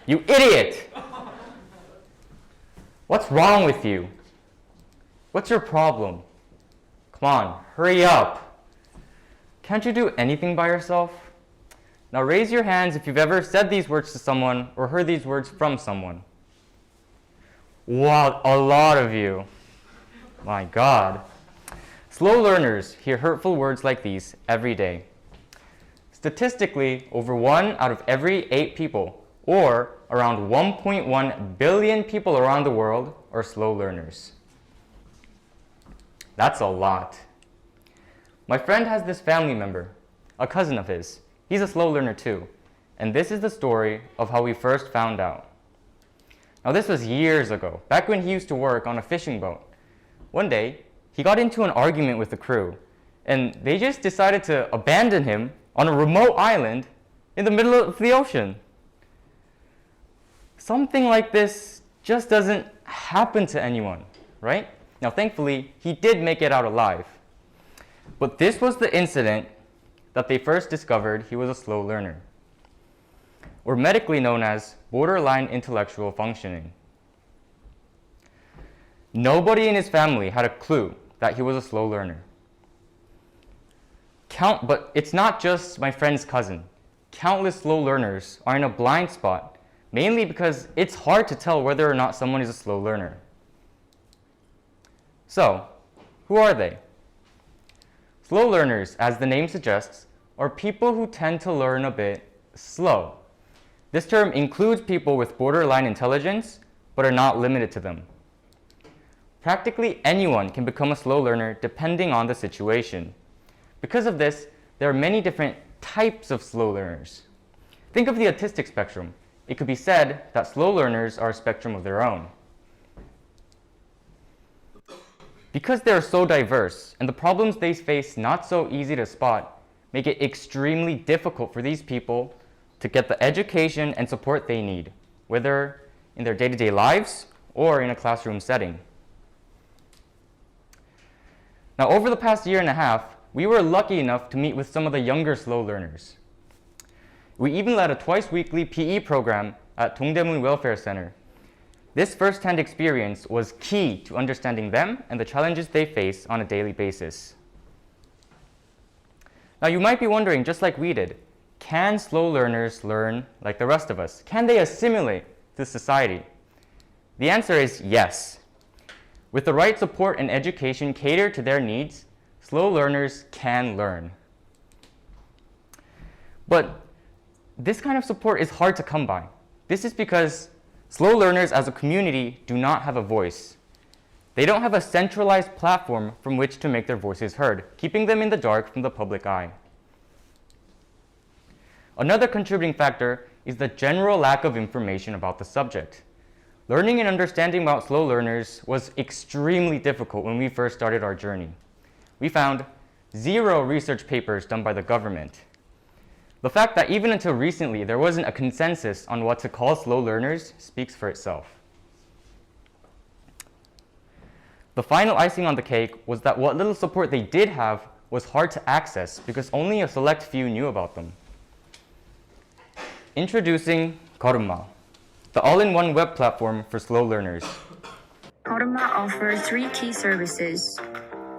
You idiot! What's wrong with you? What's your problem? Come on, hurry up. Can't you do anything by yourself? Now raise your hands if you've ever said these words to someone or heard these words from someone. Wow, a lot of you. My God. Slow learners hear hurtful words like these every day. Statistically, over 1 out of every 8 people, or around 1.1 billion people around the world, are slow learners. That's a lot. My friend has this family member, a cousin of his. He's a slow learner too, and this is the story of how we first found out. Now this was years ago, back when he used to work on a fishing boat. One day, he got into an argument with the crew, and they just decided to abandon him on a remote island in the middle of the ocean. Something like this just doesn't happen to anyone, right? Now thankfully, he did make it out alive. But this was the incident that they first discovered he was a slow learner, or medically known as borderline intellectual functioning. Nobody in his family had a clue that he was a slow learner. But it's not just my friend's cousin. Countless slow learners are in a blind spot, mainly because it's hard to tell whether or not someone is a slow learner. So, who are they? Slow learners, as the name suggests, are people who tend to learn a bit slow. This term includes people with borderline intelligence, but are not limited to them. Practically anyone can become a slow learner depending on the situation. Because of this, there are many different types of slow learners. Think of the autistic spectrum. It could be said that slow learners are a spectrum of their own. Because they are so diverse, and the problems they face not so easy to spot, make it extremely difficult for these people to get the education and support they need, whether in their day-to-day lives or in a classroom setting. Now, over the past year and a half, we were lucky enough to meet with some of the younger slow learners. We even led a twice-weekly PE program at Dongdaemun Welfare Center. This first-hand experience was key to understanding them and the challenges they face on a daily basis. Now, you might be wondering, just like we did, can slow learners learn like the rest of us? Can they assimilate to society? The answer is yes. With the right support and education catered to their needs, slow learners can learn. But this kind of support is hard to come by. This is because slow learners as a community do not have a voice. They don't have a centralized platform from which to make their voices heard, keeping them in the dark from the public eye. Another contributing factor is the general lack of information about the subject. Learning and understanding about slow learners was extremely difficult when we first started our journey. We found 0 research papers done by the government. The fact that even until recently there wasn't a consensus on what to call slow learners speaks for itself. The final icing on the cake was that what little support they did have was hard to access because only a select few knew about them. Introducing 거꾸로캠퍼스, the all-in-one web platform for slow learners. 거꾸로캠퍼스 offers 3 key services.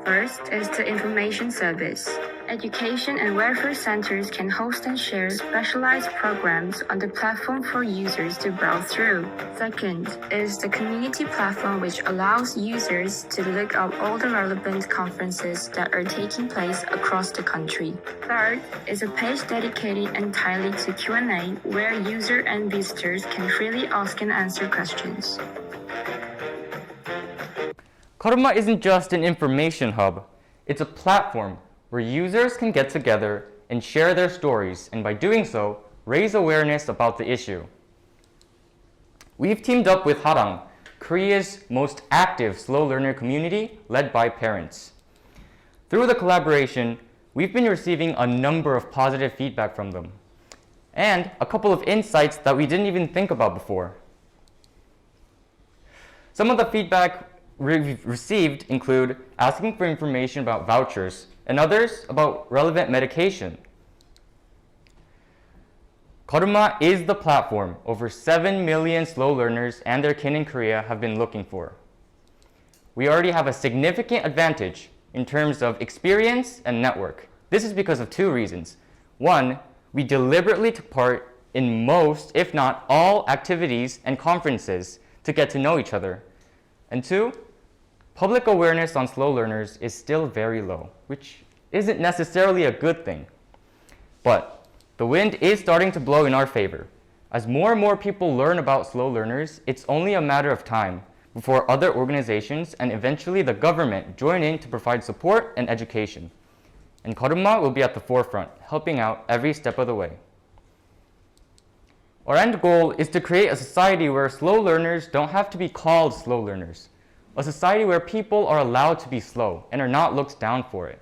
First is the information service. Education and welfare centers can host and share specialized programs on the platform for users to browse through. Second is the community platform, which allows users to look up all the relevant conferences that are taking place across the country. Third is a page dedicated entirely to Q&A, where users and visitors can freely ask and answer questions. 거꾸로캠퍼스 isn't just an information hub. It's a platform where users can get together and share their stories, and by doing so, raise awareness about the issue. We've teamed up with Harang, Korea's most active slow learner community led by parents. Through the collaboration, we've been receiving a number of positive feedback from them, and a couple of insights that we didn't even think about before. Some of the feedback we've received include asking for information about vouchers, and others about relevant medication. Karuma is the platform over 7 million slow learners and their kin in Korea have been looking for. We already have a significant advantage in terms of experience and network. This is because of two reasons. One, we deliberately took part in most, if not all, activities and conferences to get to know each other. And two, public awareness on slow learners is still very low, which isn't necessarily a good thing. But the wind is starting to blow in our favor. As more and more people learn about slow learners, it's only a matter of time before other organizations and eventually the government join in to provide support and education. And Karuma will be at the forefront, helping out every step of the way. Our end goal is to create a society where slow learners don't have to be called slow learners. A society where people are allowed to be slow and are not looked down for it.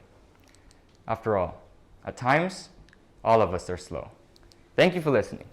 After all, at times, all of us are slow. Thank you for listening.